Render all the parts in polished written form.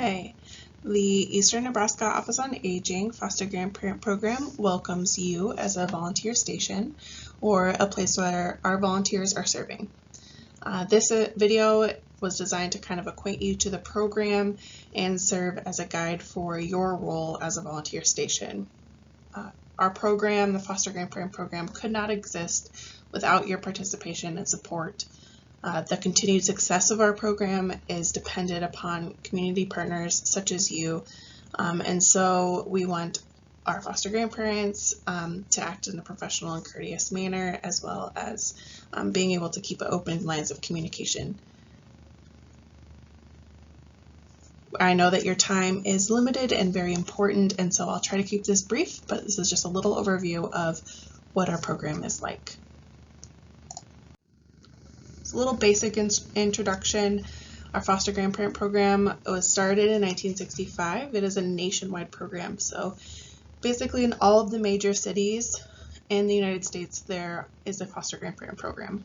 Hi, the Eastern Nebraska Office on Aging Foster Grandparent Program welcomes you as a volunteer station or a place where our volunteers are serving. This video was designed to kind of acquaint you to the program and serve as a guide for your role as a volunteer station. Our program, the Foster Grandparent Program, could not exist without your participation and support. The continued success of our program is dependent upon community partners such as you, and so we want our foster grandparents to act in a professional and courteous manner, as well as being able to keep open lines of communication. I know that your time is limited and very important, and so I'll try to keep this brief, but this is just a little overview of what our program is like. A little basic introduction. Our foster grandparent program was started in 1965. It is a nationwide program, so basically in all of the major cities in the United States there is a foster grandparent program.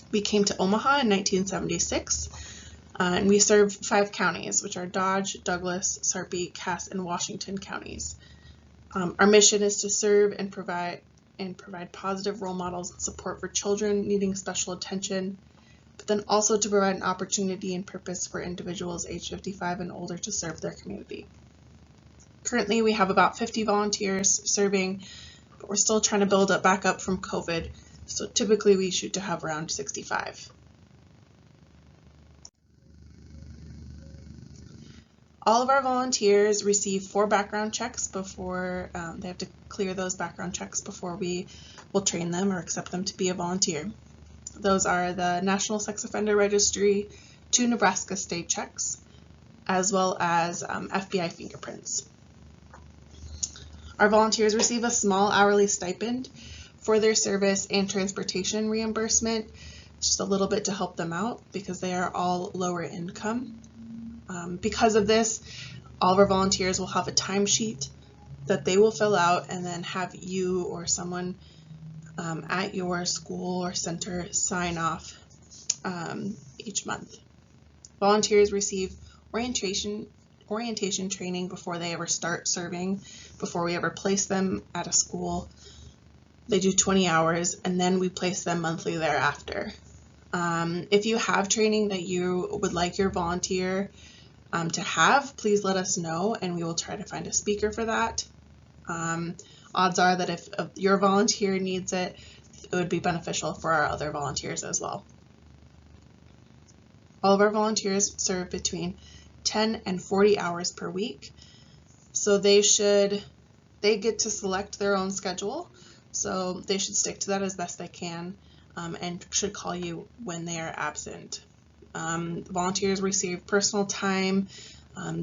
We came to Omaha in 1976, and we serve 5 counties, which are Dodge, Douglas, Sarpy, Cass, and Washington counties. Our mission is to serve and provide positive role models and support for children needing special attention, but then also to provide an opportunity and purpose for individuals age 55 and older to serve their community. Currently, we have about 50 volunteers serving, but we're still trying to build it back up from COVID, so typically we shoot to have around 65. All of our volunteers receive 4 background checks before they have to clear those background checks before we will train them or accept them to be a volunteer. Those are the National Sex Offender Registry, 2 Nebraska state checks, as well as FBI fingerprints. Our volunteers receive a small hourly stipend for their service and transportation reimbursement, just a little bit to help them out because they are all lower income. Because of this, all of our volunteers will have a timesheet that they will fill out and then have you or someone at your school or center sign off each month. Volunteers receive orientation training before they ever start serving, before we ever place them at a school. They do 20 hours and then we place them monthly thereafter. If you have training that you would like your volunteer to have, please let us know and we will try to find a speaker for that. Odds are that if your volunteer needs it, it would be beneficial for our other volunteers as well. All of our volunteers serve between 10 and 40 hours per week, so they get to select their own schedule, so they should stick to that as best they can and should call you when they are absent. Volunteers receive personal time.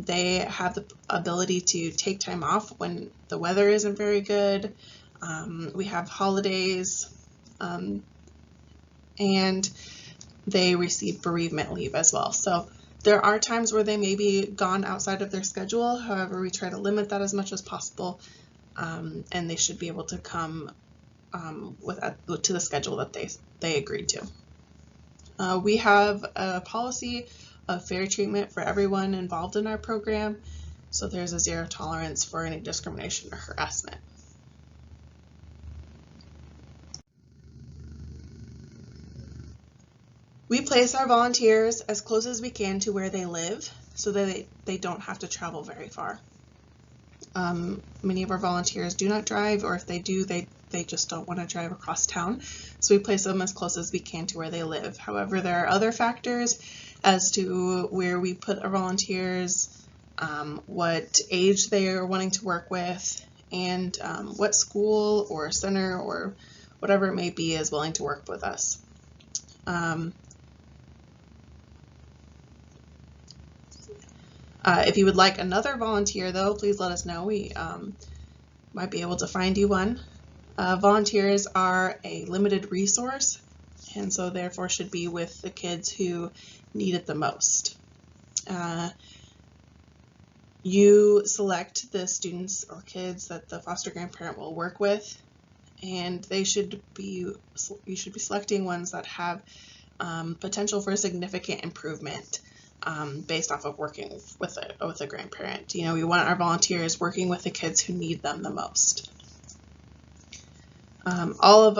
They have the ability to take time off when the weather isn't very good. We have holidays, and they receive bereavement leave as well. So there are times where they may be gone outside of their schedule. However, we try to limit that as much as possible, and they should be able to come to the schedule that they agreed to. We have a policy of fair treatment for everyone involved in our program, so there's a 0 tolerance for any discrimination or harassment. We place our volunteers as close as we can to where they live so that they don't have to travel very far. Many of our volunteers do not drive, or if they do, they just don't want to drive across town, so we place them as close as we can to where they live. However, there are other factors as to where we put our volunteers, what age they are wanting to work with, and what school or center or whatever it may be is willing to work with us. If you would like another volunteer though, please let us know. We might be able to find you one. Volunteers are a limited resource, and so therefore should be with the kids who need it the most. You select the students or kids that the foster grandparent will work with, and you should be selecting ones that have potential for significant improvement. based off of working with a grandparent. You know, we want our volunteers working with the kids who need them the most. All of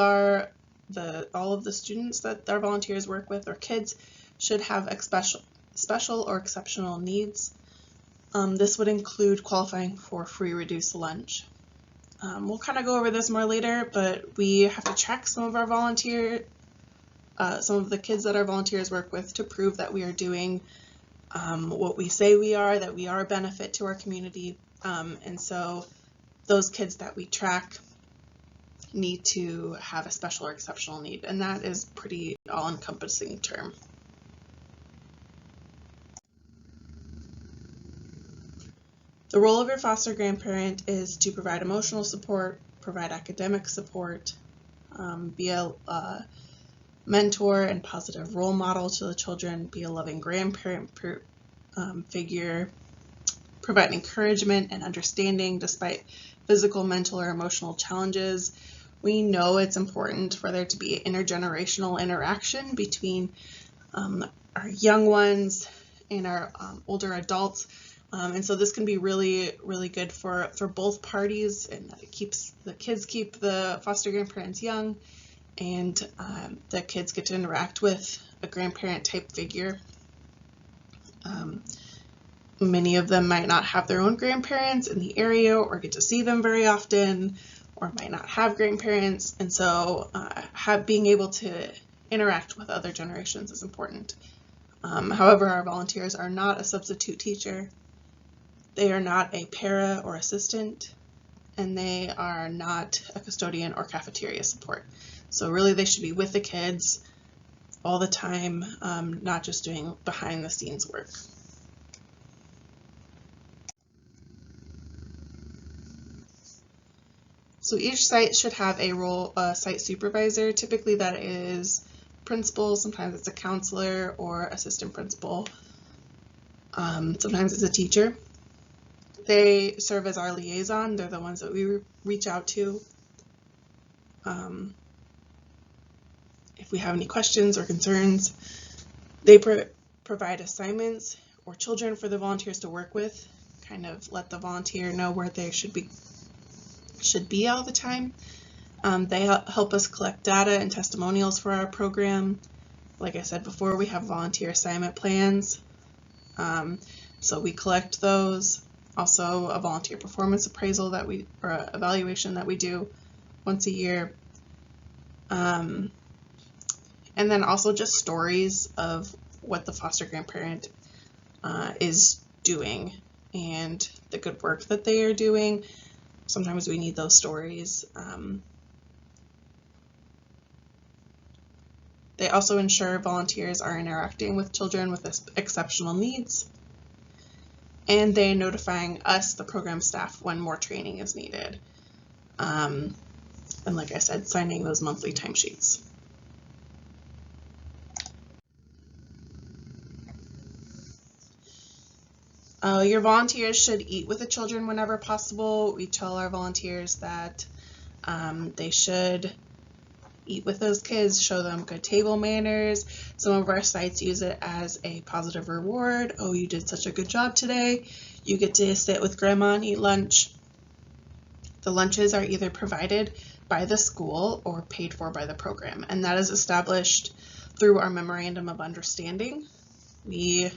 the students that our volunteers work with, or kids, should have special or exceptional needs. This would include qualifying for free reduced lunch. We'll kind of go over this more later, but we have to check some of the kids that our volunteers work with to prove that we are doing what we say we are, that we are a benefit to our community. And so those kids that we track need to have a special or exceptional need, and that is pretty all-encompassing term. The role of your foster grandparent is to provide emotional support, provide academic support, be a mentor and positive role model to the children, be a loving grandparent figure, provide encouragement and understanding despite physical, mental, or emotional challenges. We know it's important for there to be intergenerational interaction between our young ones and our older adults. And so this can be really, really good for both parties, and that the kids keep the foster grandparents young, and the kids get to interact with a grandparent type figure. Many of them might not have their own grandparents in the area or get to see them very often, or might not have grandparents, and so being able to interact with other generations is important. However, our volunteers are not a substitute teacher. They are not a para or assistant, and they are not a custodian or cafeteria support. So really they should be with the kids all the time, not just doing behind the scenes work. So each site should have a site supervisor. Typically that is principal, sometimes it's a counselor or assistant principal, sometimes it's a teacher. They serve as our liaison. They're the ones that we reach out to if we have any questions or concerns. They provide assignments or children for the volunteers to work with, kind of let the volunteer know where they should be all the time. They help us collect data and testimonials for our program. Like I said before, we have volunteer assignment plans, so we collect those. Also a volunteer performance appraisal or evaluation that we do once a year. And then also just stories of what the foster grandparent is doing and the good work that they are doing. Sometimes we need those stories. They also ensure volunteers are interacting with children with exceptional needs, and they notifying us, the program staff, when more training is needed. And like I said, signing those monthly timesheets. Your volunteers should eat with the children whenever possible. We tell our volunteers that they should eat with those kids, show them good table manners. Some of our sites use it as a positive reward. Oh, you did such a good job today. You get to sit with grandma and eat lunch. The lunches are either provided by the school or paid for by the program, and that is established through our Memorandum of Understanding. We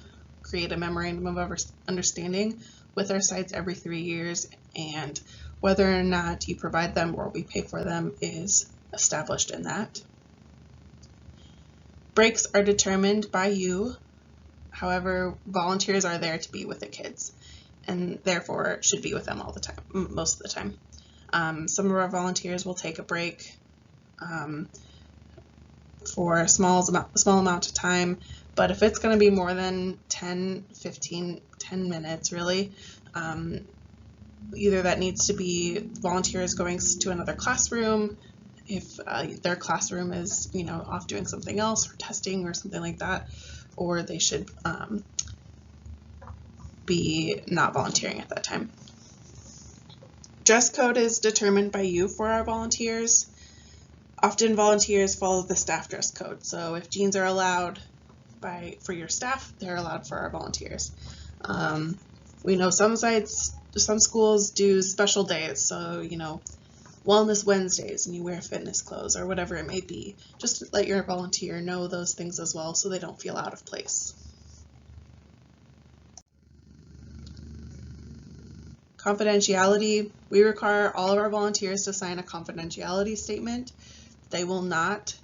create a Memorandum of Understanding with our sites every 3 years, and whether or not you provide them or we pay for them is established in that. Breaks are determined by you. However, volunteers are there to be with the kids and therefore should be with them all the time, most of the time. Some of our volunteers will take a break for a small amount of time, but if it's going to be more than 10 minutes really, either that needs to be volunteers going to another classroom, if their classroom is off doing something else or testing or something like that, or they should be not volunteering at that time. Dress code is determined by you for our volunteers. Often volunteers follow the staff dress code, so if jeans are allowed, for your staff, they're allowed for our volunteers. We know some schools do special days, so Wellness Wednesdays, and you wear fitness clothes or whatever it may be. Just let your volunteer know those things as well so they don't feel out of place. Confidentiality. We require all of our volunteers to sign a confidentiality statement. They will not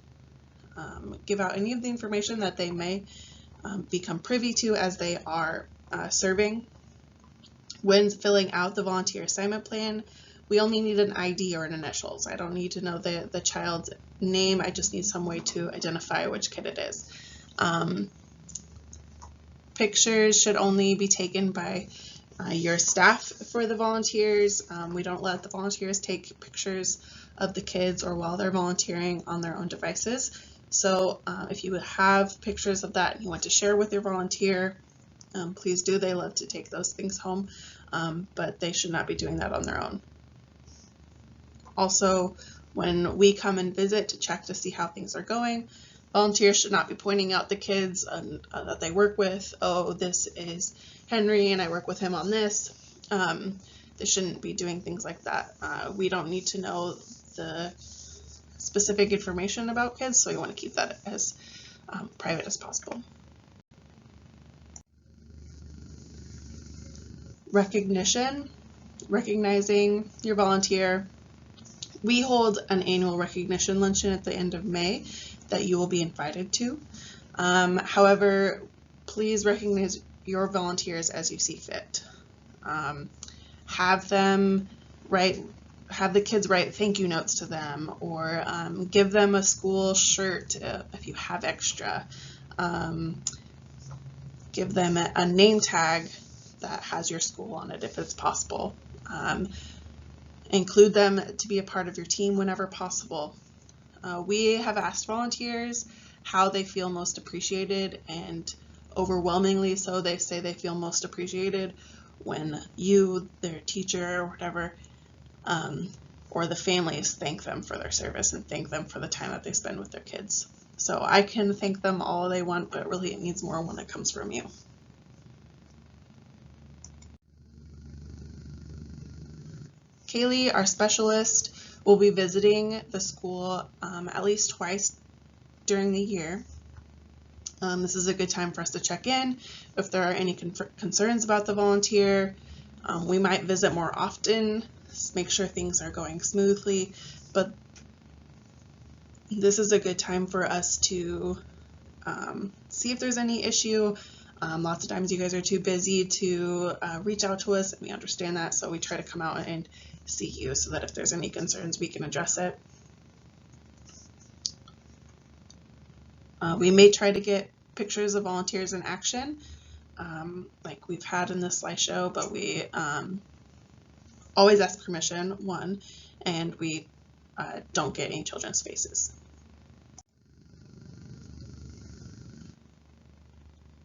give out any of the information that they may become privy to as they are serving. When filling out the volunteer assignment plan, we only need an ID or an initials. I don't need to know the child's name. I just need some way to identify which kid it is. Pictures should only be taken by your staff for the volunteers. We don't let the volunteers take pictures of the kids or while they're volunteering on their own devices. So if you have pictures of that and you want to share with your volunteer, please do. They love to take those things home, but they should not be doing that on their own. Also, when we come and visit to check to see how things are going, volunteers should not be pointing out the kids that they work with. Oh, this is Henry and I work with him on this. They shouldn't be doing things like that. We don't need to know the specific information about kids, so we want to keep that as private as possible. Recognition, recognizing your volunteer. We hold an annual recognition luncheon at the end of May that you will be invited to. However, please recognize your volunteers as you see fit. Have the kids write thank you notes to them, or give them a school shirt if you have extra. Give them a name tag that has your school on it if it's possible. Include them to be a part of your team whenever possible. We have asked volunteers how they feel most appreciated, and overwhelmingly so they say they feel most appreciated when you, their teacher or whatever, or the families thank them for their service and thank them for the time that they spend with their kids. So I can thank them all they want, but really it needs more when it comes from you. Kaylee, our specialist, will be visiting the school at least twice during the year. This is a good time for us to check in if there are any concerns about the volunteer. We might visit more often, make sure things are going smoothly, but this is a good time for us to see if there's any issue. Lots of times you guys are too busy to reach out to us, and we understand that, so we try to come out and see you so that if there's any concerns, we can address it. We may try to get pictures of volunteers in action, like we've had in this slideshow, but we always ask permission, one, and we don't get any children's faces.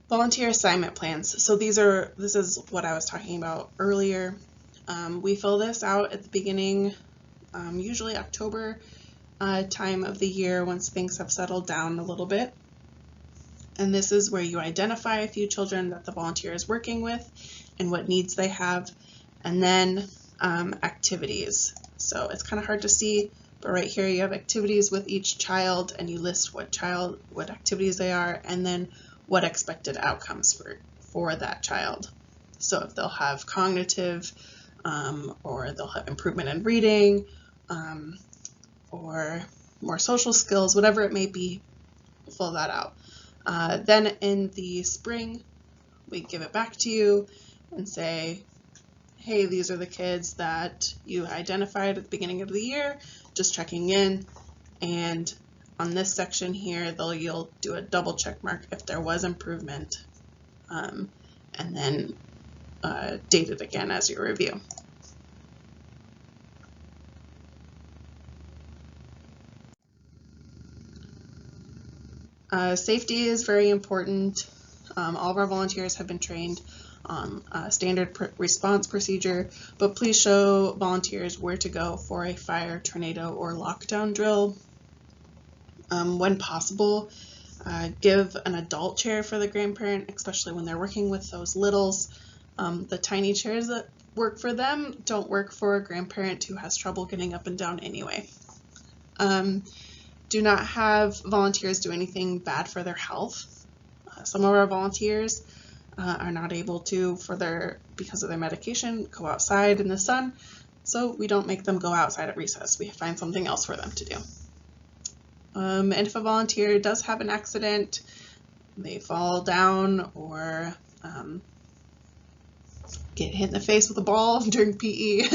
Volunteer assignment plans. So this is what I was talking about earlier. We fill this out at the beginning, usually October time of the year once things have settled down a little bit. And this is where you identify a few children that the volunteer is working with and what needs they have, and then activities. So it's kind of hard to see, but right here you have activities with each child, and you list what activities they are, and then what expected outcomes for that child. So if they'll have cognitive, or they'll have improvement in reading, or more social skills, whatever it may be, fill that out. Then in the spring, we give it back to you and say, hey, these are the kids that you identified at the beginning of the year, just checking in. And on this section here, you'll do a double check mark if there was improvement, and then date it again as you review. Safety is very important. All of our volunteers have been trained on standard response procedure, but please show volunteers where to go for a fire, tornado, or lockdown drill. When possible, Give an adult chair for the grandparent, especially when they're working with those littles. The tiny chairs that work for them don't work for a grandparent who has trouble getting up and down anyway. Do not have volunteers do anything bad for their health. Some of our volunteers are not able to, because of their medication, go outside in the sun, so we don't make them go outside at recess. We find something else for them to do. And if a volunteer does have an accident, they fall down or get hit in the face with a ball during PE,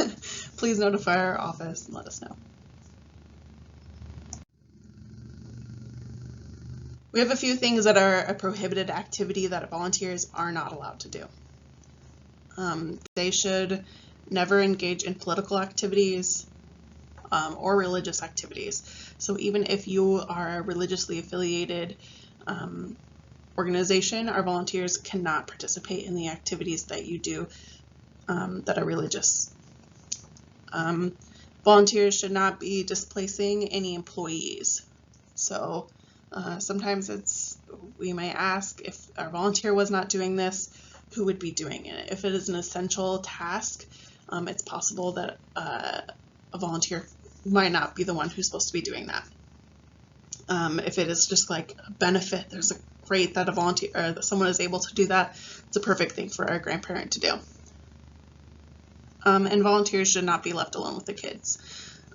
please notify our office and let us know. We have a few things that are a prohibited activity that volunteers are not allowed to do. They should never engage in political activities or religious activities. So even if you are a religiously affiliated organization, our volunteers cannot participate in the activities that you do that are religious. Volunteers should not be displacing any employees. So sometimes we may ask, if our volunteer was not doing this, who would be doing it? If it is an essential task, it's possible that a volunteer might not be the one who's supposed to be doing that. If it is just like a benefit, there's a great that a volunteer or that someone is able to do that, it's a perfect thing for a grandparent to do. And volunteers should not be left alone with the kids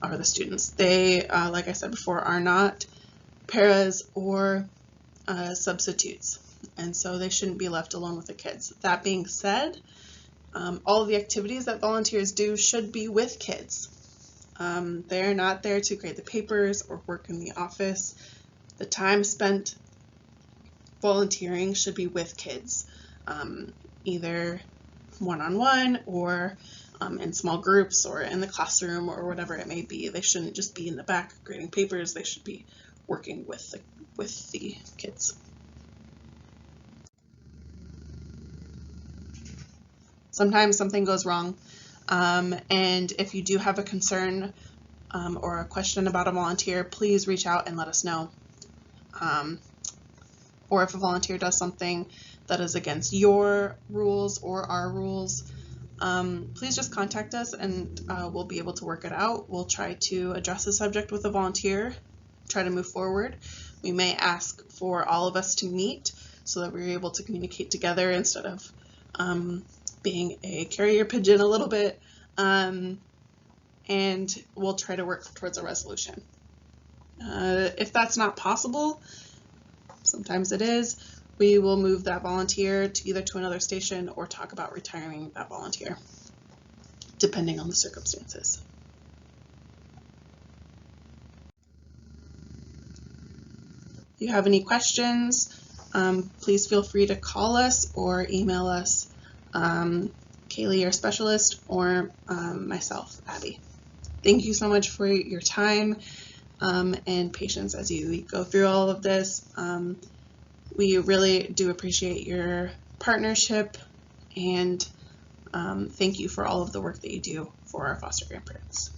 or the students. They, like I said before, are not paras or substitutes, and so they shouldn't be left alone with the kids. That being said, all of the activities that volunteers do should be with kids. They're not there to grade the papers or work in the office. The time spent volunteering should be with kids, either one-on-one or in small groups or in the classroom or whatever it may be. They shouldn't just be in the back grading papers. They should be working with the kids. Sometimes something goes wrong, and if you do have a concern or a question about a volunteer, please reach out and let us know. Or if a volunteer does something that is against your rules or our rules, please just contact us and we'll be able to work it out. We'll try to address the subject with the volunteer, try to move forward. We may ask for all of us to meet so that we're able to communicate together instead of being a carrier pigeon a little bit, and we'll try to work towards a resolution. If that's not possible, sometimes it is, we will move that volunteer to either to another station or talk about retiring that volunteer, depending on the circumstances. If you have any questions, please feel free to call us or email us, Kaylee, our specialist, or myself, Abby. Thank you so much for your time and patience as you go through all of this. We really do appreciate your partnership, and thank you for all of the work that you do for our foster grandparents.